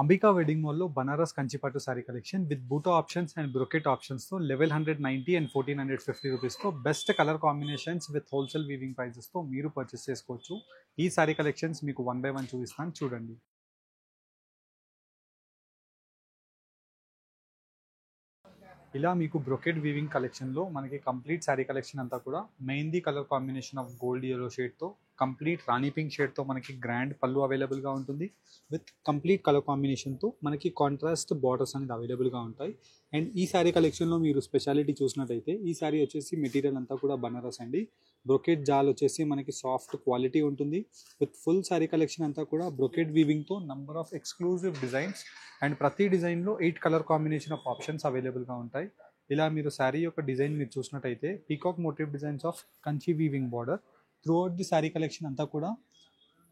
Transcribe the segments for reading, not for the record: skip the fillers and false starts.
Ambika wedding మాల్లో బనారస్ కంచిపట్టు sari collection with బూటా ఆప్షన్స్ అండ్ బ్రొకెట్ ఆప్షన్స్తో లెవెల్ 190 అండ్ 1450 రూపీస్తో best colour combinations with wholesale weaving ప్రైజెస్తో మీరు పర్చేస్ చేసుకోవచ్చు. ఈ సారీ కలెక్షన్స్ మీకు 1 by 1 చూపిస్తాను, చూడండి. ఇలా మీకు బ్రొకెట్ వీవింగ్ కలెక్షన్లో మనకి కంప్లీట్ శారీ కలెక్షన్ అంతా కూడా mehndi colour combination of gold yellow షేడ్తో కంప్లీట్ రాణి పింక్ షేడ్తో మనకి గ్రాండ్ పళ్ళు అవైలబుల్గా ఉంటుంది. విత్ కంప్లీట్ కలర్ కాంబినేషన్తో మనకి కాంట్రాస్ట్ బార్డర్స్ అనేది అవైలబుల్గా ఉంటాయి. అండ్ ఈ శారీ కలెక్షన్లో మీరు స్పెషాలిటీ చూసినట్టయితే ఈ శారీ వచ్చేసి మెటీరియల్ అంతా కూడా బనారస్ అండి. బ్రొకెట్ జాల్ వచ్చేసి మనకి సాఫ్ట్ క్వాలిటీ ఉంటుంది. విత్ ఫుల్ శారీ కలెక్షన్ అంతా కూడా బ్రొకెట్ వీవింగ్తో number of exclusive designs and ప్రతి డిజైన్లో 8 కలర్ కాంబినేషన్ ఆఫ్ ఆప్షన్స్ అవైలబుల్గా ఉంటాయి. ఇలా మీరు శారీ యొక్క డిజైన్ మీరు చూసినట్టయితే peacock motif designs of Kanchi weaving border throughout the sari collection అంతా కూడా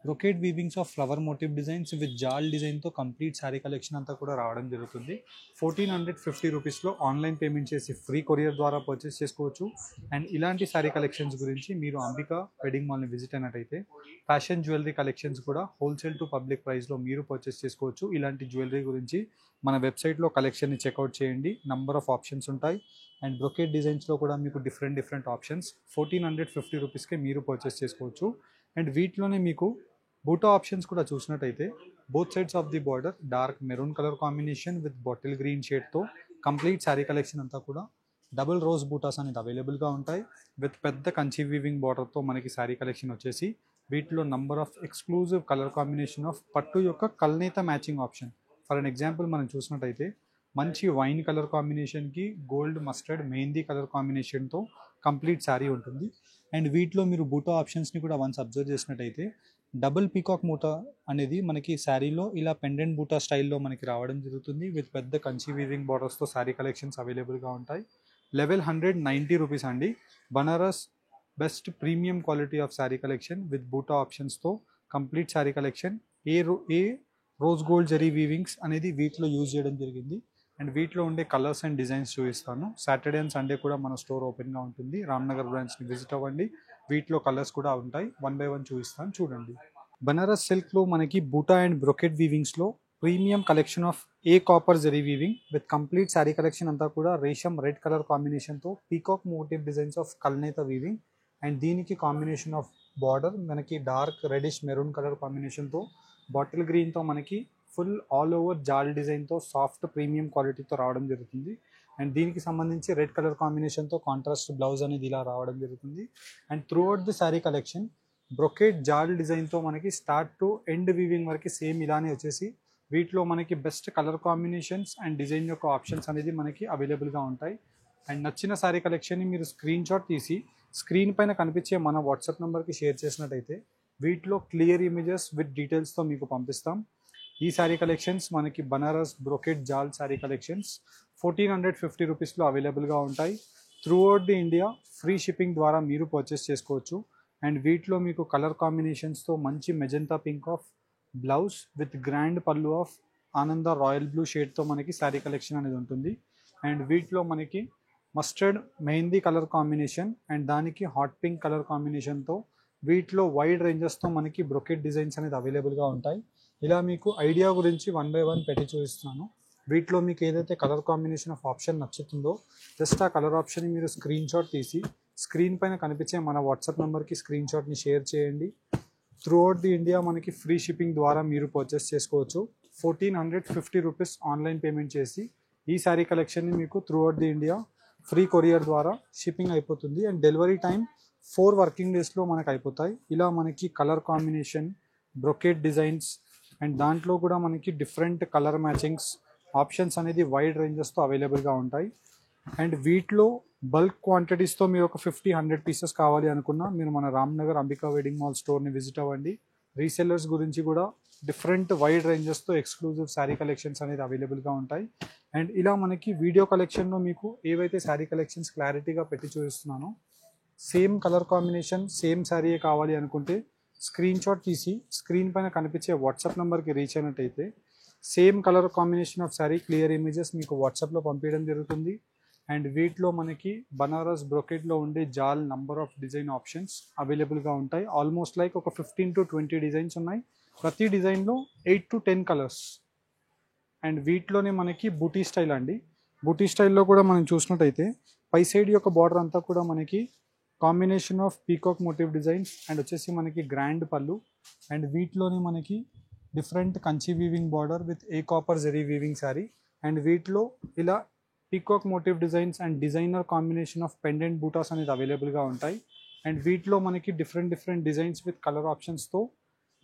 brocade weavings of flower motif designs with జాల్ డిజైన్తో కంప్లీట్ శారీ కలెక్షన్ అంతా కూడా రావడం జరుగుతుంది. 1450 రూపీస్లో ఆన్లైన్ పేమెంట్ చేసి ఫ్రీ కొరియర్ ద్వారా పర్చేస్ చేసుకోవచ్చు. అండ్ ఇలాంటి శారీ కలెక్షన్స్ గురించి మీరు అంబికా వెడ్డింగ్ మాల్ని విజిట్ అయినట్టయితే ఫ్యాషన్ జ్యువెలరీ కలెక్షన్స్ కూడా హోల్సేల్ టు పబ్లిక్ ప్రైస్లో మీరు పర్చేస్ చేసుకోవచ్చు. ఇలాంటి జ్యువెలరీ గురించి మన వెబ్సైట్లో కలెక్షన్ని చెక్అవుట్ చేయండి, నంబర్ ఆఫ్ ఆప్షన్స్ ఉంటాయి. అండ్ బ్రొకెట్ డిజైన్స్లో కూడా మీకు డిఫరెంట్ ఆప్షన్స్ 1450 రూపీస్కే మీరు పర్చేస్ చేసుకోవచ్చు. అండ్ వీటిలోనే మీకు బూటా ఆప్షన్స్ కూడా చూసినట్టయితే both sides of the border dark maroon colour combination with bottle green షేడ్తో కంప్లీట్ శారీ కలెక్షన్ అంతా కూడా డబుల్ రోజ్ బూటాస్ అనేది అవైలబుల్గా ఉంటాయి. విత్ పెద్ద కంచి వీవింగ్ బార్డర్తో మనకి శారీ కలెక్షన్ వచ్చేసి వీటిలో number of exclusive colour combination of పట్టు యొక్క కల్నేత matching option. For an example మనం చూసినట్టయితే మంచి వైన్ కలర్ కాంబినేషన్కి గోల్డ్ మస్టర్డ్ మెహందీ కలర్ కాంబినేషన్తో కంప్లీట్ శారీ ఉంటుంది. అండ్ వీటిలో మీరు బూటా ఆప్షన్స్ని కూడా వన్స్ అబ్జర్వ్ చేసినట్టయితే డబుల్ పీకాక్ మూటా అనేది మనకి శారీలో ఇలా పెండెంట్ బూటా స్టైల్లో మనకి రావడం జరుగుతుంది. విత్ పెద్ద కంచి వీవింగ్ బార్డర్స్తో శారీ కలెక్షన్స్ అవైలబుల్గా ఉంటాయి. లెవెల్ 190 రూపీస్ అండి. Banaras best premium quality of sari collection with బూటా ఆప్షన్స్తో కంప్లీట్ శారీ కలెక్షన్. ఏ రోజ్ గోల్డ్ జరీ వీవింగ్స్ అనేది వీటిలో యూజ్ చేయడం జరిగింది. అండ్ వీటిలో ఉండే కలర్స్ అండ్ డిజైన్స్ చూపిస్తాను. సాటర్డే అండ్ సండే కూడా మన స్టోర్ ఓపెన్గా ఉంటుంది. రామ్నగర్ బ్రాంచ్ని విజిట్ అవ్వండి. వీటిలో కలర్స్ కూడా ఉంటాయి. 1 by 1 చూపిస్తాను, చూడండి. బనారస్ సిల్క్లో మనకి బూటా అండ్ బ్రొకెట్ వీవింగ్స్లో premium collection of a copper zari weaving with complete sari collection అంతా కూడా రేషం రెడ్ కలర్ కాంబినేషన్తో పీకాక్ మోటివ్ డిజైన్స్ ఆఫ్ కల్నేత వీవింగ్. అండ్ దీనికి కాంబినేషన్ ఆఫ్ బార్డర్ మనకి డార్క్ రెడిష్ మెరూన్ కలర్ కాంబినేషన్తో బాటిల్ గ్రీన్తో మనకి ఫుల్ ఆల్ ఓవర్ జాల్ డిజైన్తో సాఫ్ట్ ప్రీమియం క్వాలిటీతో రావడం జరుగుతుంది. అండ్ దీనికి సంబంధించి రెడ్ కలర్ కాంబినేషన్తో కాంట్రాస్ట్ బ్లౌజ్ అనేది ఇలా రావడం జరుగుతుంది. And throughout the sari collection brocade జాల్ డిజైన్తో మనకి స్టార్ట్ టు ఎండ్ వీవింగ్ వరకు సేమ్ ఇలానే వచ్చేసి వీటిలో మనకి best colour combinations and design యొక్క ఆప్షన్స్ అనేది మనకి అవైలబుల్గా ఉంటాయి. అండ్ నచ్చిన శారీ కలెక్షన్ని మీరు స్క్రీన్ షాట్ తీసి స్క్రీన్ పైన కనిపించే మన వాట్సాప్ నెంబర్కి షేర్ చేసినట్టయితే వీటిలో క్లియర్ ఇమేజెస్ విత్ డీటెయిల్స్తో మీకు పంపిస్తాం. ఈ శారీ కలెక్షన్స్ మనకి బనారస్ బ్రొకెట్ జాల్ శారీ కలెక్షన్స్ 1450 రూపీస్లో అవైలబుల్గా ఉంటాయి. Throughout the India free shipping ద్వారా మీరు పర్చేస్ చేసుకోవచ్చు. అండ్ వీటిలో మీకు కలర్ కాంబినేషన్స్తో మంచి magenta pink of blouse with grand పళ్ళు ఆఫ్ ఆనంద రాయల్ బ్లూ షేడ్తో మనకి శారీ కలెక్షన్ అనేది ఉంటుంది. అండ్ వీటిలో మనకి mustard mehndi colour combination and దానికి హాట్ పింక్ కలర్ కాంబినేషన్తో వీటిలో వైడ్ రేంజెస్తో మనకి బ్రొకెట్ డిజైన్స్ అనేది అవైలబుల్గా ఉంటాయి. ఇలా మీకు ఐడియా గురించి 1 by 1 పెట్టి చూపిస్తున్నాను. వీటిలో మీకు ఏదైతే కలర్ కాంబినేషన్ ఆఫ్ ఆప్షన్ నచ్చుతుందో జస్ట్ ఆ కలర్ ఆప్షన్ని మీరు స్క్రీన్ షాట్ తీసి స్క్రీన్ పైన కనిపించే మన వాట్సాప్ నెంబర్కి స్క్రీన్ షాట్ని షేర్ చేయండి. త్రూఅవుట్ ది ఇండియా మనకి ఫ్రీ షిప్పింగ్ ద్వారా మీరు పర్చేస్ చేసుకోవచ్చు. 1450 రూపీస్ ఆన్లైన్ పేమెంట్ చేసి ఈ శారీ కలెక్షన్ని మీకు throughout the India free courier ద్వారా షిప్పింగ్ అయిపోతుంది. అండ్ డెలివరీ టైం 4 వర్కింగ్ డేస్లో మనకు అయిపోతాయి. ఇలా మనకి colour combination brocade designs and దాంట్లో కూడా మనకి డిఫరెంట్ కలర్ మ్యాచింగ్స్ ఆప్షన్స్ అనేది వైడ్ రేంజెస్తో అవైలబుల్గా ఉంటాయి. అండ్ వీటిలో బల్క్ క్వాంటిటీస్తో మీరు ఒక 50-100 పీసెస్ కావాలి అనుకున్నా మీరు మన రామ్నగర్ అంబికా వెడ్డింగ్ మాల్ స్టోర్ని విజిట్ అవ్వండి. రీసెల్లర్స్ గురించి కూడా డిఫరెంట్ వైడ్ రేంజెస్తో ఎక్స్క్లూజివ్ శారీ కలెక్షన్స్ అనేది అవైలబుల్గా ఉంటాయి. అండ్ ఇలా మనకి వీడియో కలెక్షన్లో మీకు ఏవైతే శారీ కలెక్షన్స్ క్లారిటీగా పెట్టి చూపిస్తున్నానో సేమ్ కలర్ కాంబినేషన్ సేమ్ శారీయే కావాలి అనుకుంటే స్క్రీన్ షాట్ తీసి స్క్రీన్ పైన కనిపించే వాట్సాప్ నెంబర్కి రీచ్ అయినట్టయితే same colour combination of sari clear images మీకు వాట్సాప్లో పంపించడం జరుగుతుంది. అండ్ వీటిలో మనకి బనారస్ బ్రొకెట్లో ఉండే జాల్ నంబర్ ఆఫ్ డిజైన్ ఆప్షన్స్ అవైలబుల్గా ఉంటాయి. ఆల్మోస్ట్ లైక్ ఒక 15 to 20 డిజైన్స్ ఉన్నాయి. ప్రతి డిజైన్లో 8 to 10 కలర్స్ అండ్ వీటిలోనే మనకి బూటీ స్టైల్ అండి. బూటీ స్టైల్లో కూడా మనం చూసినట్టయితే పై సైడ్ యొక్క బార్డర్ అంతా కూడా మనకి combination of peacock motif designs and వచ్చేసి మనకి గ్రాండ్ పళ్ళు. అండ్ వీటిలోనే మనకి different Kanchi weaving border with a copper zari weaving sari. And వీటిలో ఇలా peacock motif designs and designer combination of pendant buttas అనేది అవైలబుల్గా ఉంటాయి. అండ్ వీటిలో మనకి డిఫరెంట్ డిజైన్స్ విత్ కలర్ ఆప్షన్స్తో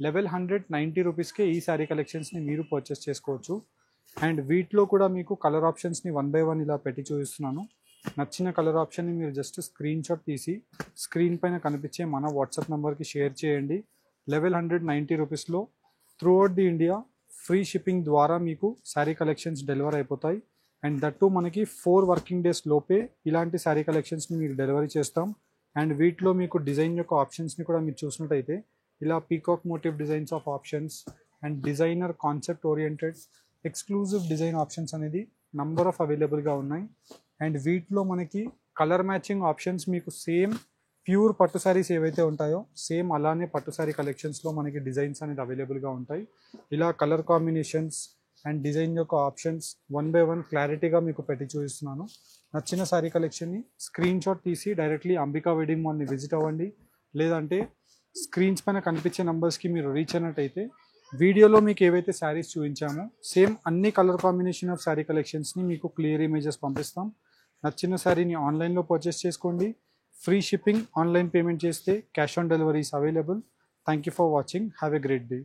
1190 రూపీస్కే ఈ శారీ కలెక్షన్స్ని మీరు పర్చేస్ చేసుకోవచ్చు. అండ్ వీటిలో కూడా మీకు కలర్ ఆప్షన్స్ని 1 by 1 ఇలా పెట్టి చూపిస్తున్నాను. నచ్చిన కలర్ ఆప్షన్ని మీరు జస్ట్ స్క్రీన్ షాట్ తీసి స్క్రీన్ పైన కనిపించే మన వాట్సాప్ నెంబర్కి షేర్ చేయండి. 1190 రూపీస్లో throughout the India free shipping ద్వారా మీకు శారీ కలెక్షన్స్ డెలివర్ అయిపోతాయి. అండ్ దట్టు మనకి 4 వర్కింగ్ డేస్ లోపే ఇలాంటి శారీ కలెక్షన్స్ని మీకు డెలివరీ చేస్తాం. అండ్ వీటిలో మీకు డిజైన్ యొక్క ఆప్షన్స్ని కూడా మీరు చూసినట్టయితే ఇలా peacock motif designs of options and designer concept oriented exclusive design options అనేది నంబర్ ఆఫ్ అవైలబుల్గా ఉన్నాయి. అండ్ వీటిలో మనకి కలర్ మ్యాచింగ్ ఆప్షన్స్ మీకు సేమ్ ప్యూర్ పట్టు శారీస్ ఏవైతే ఉంటాయో సేమ్ అలానే పట్టు శారీ కలెక్షన్స్లో మనకి డిజైన్స్ అనేది అవైలబుల్గా ఉంటాయి. ఇలా కలర్ కాంబినేషన్స్ అండ్ డిజైన్ యొక్క ఆప్షన్స్ 1 by 1 క్లారిటీగా మీకు పెట్టి చూపిస్తున్నాను. నచ్చిన శారీ కలెక్షన్ని స్క్రీన్ షాట్ తీసి డైరెక్ట్లీ అంబికా వెడ్డింగ్ మాల్ని విజిట్ అవ్వండి. లేదంటే స్క్రీన్స్ పైన కనిపించే నెంబర్స్కి మీరు రీచ్ అయినట్టయితే వీడియోలో మీకు ఏవైతే శారీస్ చూపించామో సేమ్ అన్ని కలర్ కాంబినేషన్ ఆఫ్ శారీ కలెక్షన్స్ని మీకు క్లియర్ ఇమేజెస్ పంపిస్తాం. నచ్చిన శారీని ఆన్లైన్లో పర్చేస్ చేసుకోండి. ఫ్రీ షిప్పింగ్, ఆన్లైన్ పేమెంట్ చేస్తే cash on deliveries available. Thank you for watching. Have a great day.